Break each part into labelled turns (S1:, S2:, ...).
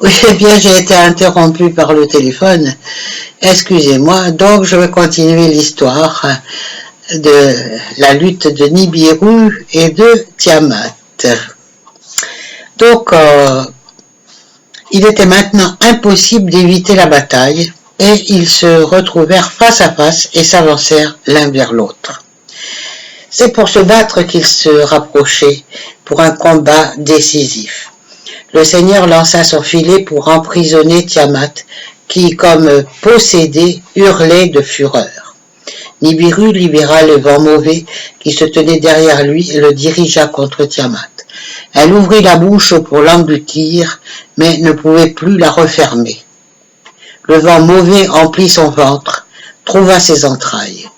S1: Oui, eh bien, j'ai été interrompue par le téléphone. Excusez-moi. Donc, je vais continuer l'histoire de la lutte de Nibiru et de Tiamat. Donc, il était maintenant impossible d'éviter la bataille et ils se retrouvèrent face à face et s'avancèrent l'un vers l'autre. C'est pour se battre qu'ils se rapprochaient pour un combat décisif. Le Seigneur lança son filet pour emprisonner Tiamat, qui, comme possédé, hurlait de fureur. Nibiru libéra le vent mauvais qui se tenait derrière lui et le dirigea contre Tiamat. Elle ouvrit la bouche pour l'engloutir, mais ne pouvait plus la refermer. Le vent mauvais emplit son ventre, trouva ses entrailles.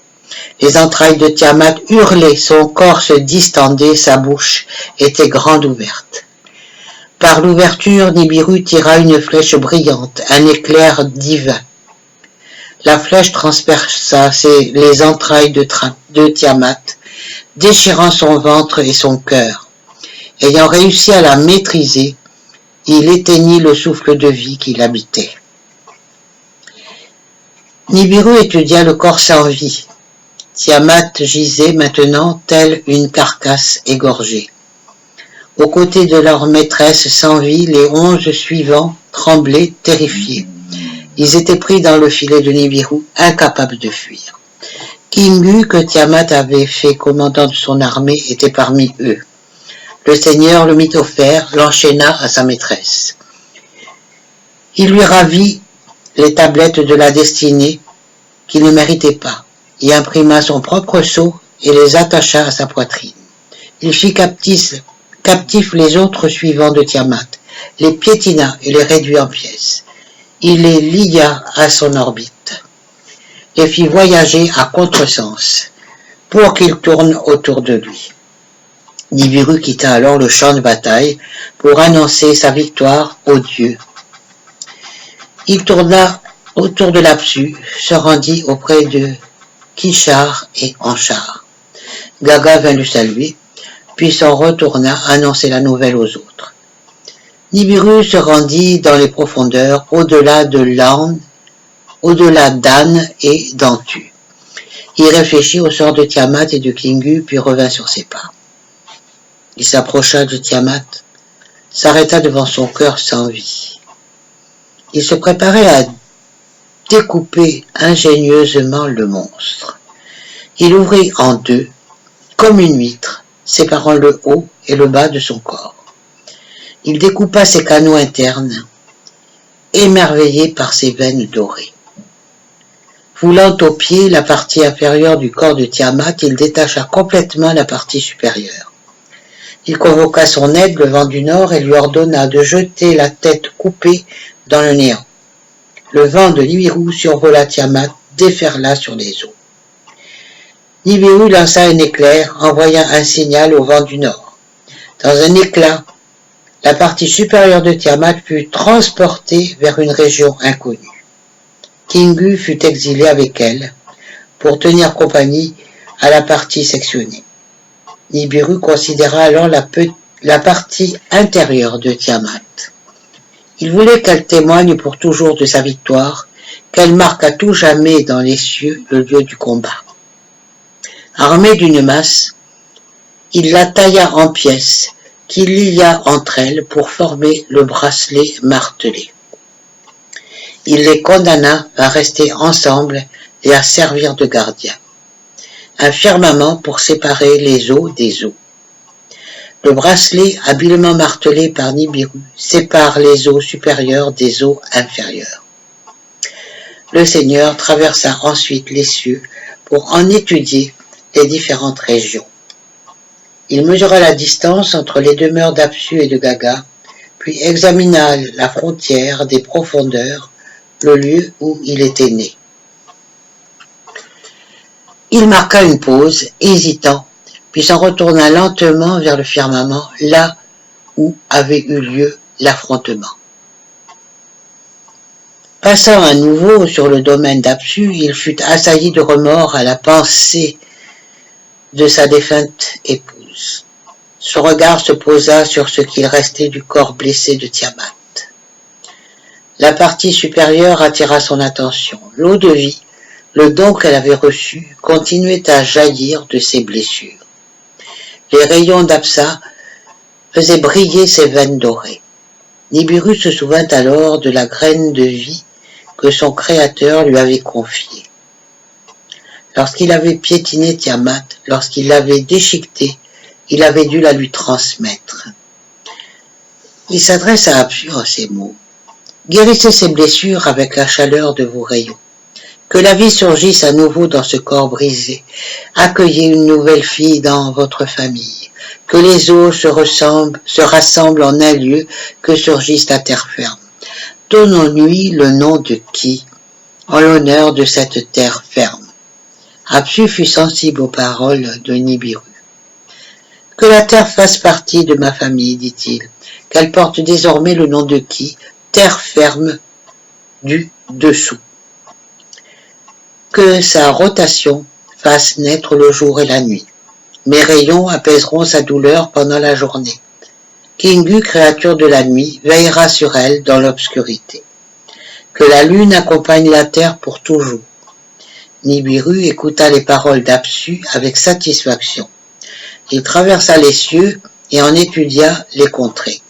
S1: Les entrailles de Tiamat hurlaient, son corps se distendait, sa bouche était grande ouverte. Par l'ouverture, Nibiru tira une flèche brillante, un éclair divin. La flèche transperça les entrailles de Tiamat, déchirant son ventre et son cœur. Ayant réussi à la maîtriser, il éteignit le souffle de vie qui l'habitait. Nibiru étudia le corps sans vie. Tiamat gisait maintenant telle une carcasse égorgée. Aux côtés de leur maîtresse sans vie, les 11 suivants tremblaient, terrifiés. Ils étaient pris dans le filet de Nibiru, incapables de fuir. Kingu, que Tiamat avait fait commandant de son armée, était parmi eux. Le Seigneur le mit au fer, l'enchaîna à sa maîtresse. Il lui ravit les tablettes de la destinée qu'il ne méritait pas, y imprima son propre sceau et les attacha à sa poitrine. Il fit captifs les autres suivants de Tiamat, les piétina et les réduit en pièces. Il les lia à son orbite, les fit voyager à contresens, pour qu'ils tournent autour de lui. Nibiru quitta alors le champ de bataille pour annoncer sa victoire aux dieux. Il tourna autour de l'Apsu, se rendit auprès de Kishar et Anshar. Gaga vint le saluer, puis s'en retourna annoncer la nouvelle aux autres. Nibiru se rendit dans les profondeurs, au-delà d'An et d'Antu. Il réfléchit au sort de Tiamat et de Kingu, puis revint sur ses pas. Il s'approcha de Tiamat, s'arrêta devant son cœur sans vie. Il se préparait à découper ingénieusement le monstre. Il ouvrit en deux, comme une huître, séparant le haut et le bas de son corps. Il découpa ses canaux internes, émerveillé par ses veines dorées. Foulant aux pieds la partie inférieure du corps de Tiamat, il détacha complètement la partie supérieure. Il convoqua son aide, le vent du nord, et lui ordonna de jeter la tête coupée dans le néant. Le vent de Nibiru survola Tiamat, déferla sur les eaux. Nibiru lança un éclair, envoyant un signal au vent du nord. Dans un éclat, la partie supérieure de Tiamat fut transportée vers une région inconnue. Kingu fut exilé avec elle pour tenir compagnie à la partie sectionnée. Nibiru considéra alors la partie intérieure de Tiamat. Il voulait qu'elle témoigne pour toujours de sa victoire, qu'elle marque à tout jamais dans les cieux le lieu du combat. Armé d'une masse, il la tailla en pièces, qu'il lia entre elles pour former le bracelet martelé. Il les condamna à rester ensemble et à servir de gardiens. Un firmament pour séparer les eaux des eaux. Le bracelet, habilement martelé par Nibiru, sépare les eaux supérieures des eaux inférieures. Le Seigneur traversa ensuite les cieux pour en étudier les différentes régions. Il mesura la distance entre les demeures d'Apsu et de Gaga, puis examina la frontière des profondeurs, le lieu où il était né. Il marqua une pause, hésitant, puis s'en retourna lentement vers le firmament, là où avait eu lieu l'affrontement. Passant à nouveau sur le domaine d'Apsu, il fut assailli de remords à la pensée de sa défunte épouse. Son regard se posa sur ce qu'il restait du corps blessé de Tiamat. La partie supérieure attira son attention. L'eau de vie, le don qu'elle avait reçu, continuait à jaillir de ses blessures. Les rayons d'Apsa faisaient briller ses veines dorées. Nibiru se souvint alors de la graine de vie que son Créateur lui avait confiée. Lorsqu'il avait piétiné Tiamat, lorsqu'il l'avait déchiquetée, il avait dû la lui transmettre. Il s'adresse à Apsu en ces mots. Guérissez ses blessures avec la chaleur de vos rayons. Que la vie surgisse à nouveau dans ce corps brisé. Accueillez une nouvelle fille dans votre famille. Que les eaux se rassemblent en un lieu, que surgisse la terre ferme. Donnons-lui le nom de Ki, en l'honneur de cette terre ferme. Apsu fut sensible aux paroles de Nibiru. Que la terre fasse partie de ma famille, dit-il, qu'elle porte désormais le nom de Ki, terre ferme du dessous. Que sa rotation fasse naître le jour et la nuit. Mes rayons apaiseront sa douleur pendant la journée. Kingu, créature de la nuit, veillera sur elle dans l'obscurité. Que la lune accompagne la terre pour toujours. Nibiru écouta les paroles d'Apsu avec satisfaction. Il traversa les cieux et en étudia les contrées.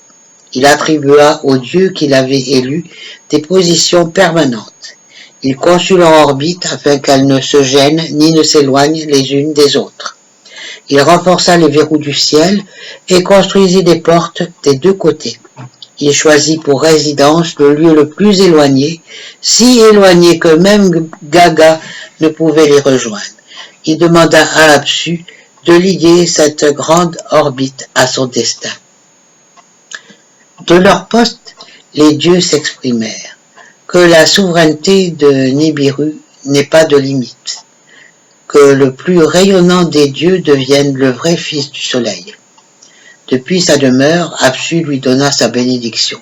S1: Il attribua aux dieux qu'il avait élus des positions permanentes. Il conçut leur orbite afin qu'elles ne se gênent ni ne s'éloignent les unes des autres. Il renforça les verrous du ciel et construisit des portes des deux côtés. Il choisit pour résidence le lieu le plus éloigné, si éloigné que même Gaga ne pouvait les rejoindre. Il demanda à Apsu de lier cette grande orbite à son destin. De leur poste, les dieux s'exprimèrent. Que la souveraineté de Nibiru n'ait pas de limite. Que le plus rayonnant des dieux devienne le vrai fils du soleil. Depuis sa demeure, Apsu lui donna sa bénédiction.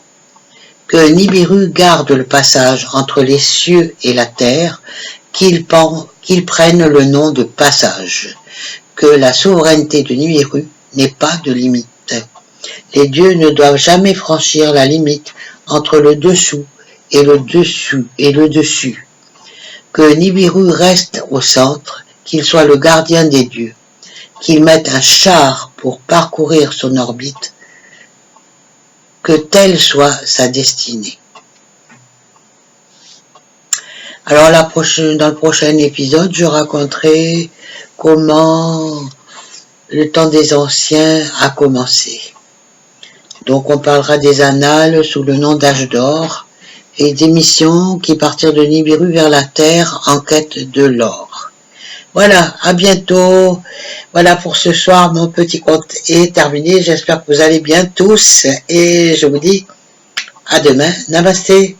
S1: Que Nibiru garde le passage entre les cieux et la terre, qu'il prenne le nom de passage. Que la souveraineté de Nibiru n'ait pas de limite. Les dieux ne doivent jamais franchir la limite entre le dessous et le dessus. Que Nibiru reste au centre, qu'il soit le gardien des dieux, qu'il mette un char pour parcourir son orbite, que telle soit sa destinée. Alors dans le prochain épisode, je raconterai comment le temps des anciens a commencé. Donc on parlera des annales sous le nom d'âge d'or et des missions qui partirent de Nibiru vers la terre en quête de l'or. Voilà, à bientôt. Voilà pour ce soir, mon petit conte est terminé. J'espère que vous allez bien tous et je vous dis à demain. Namasté.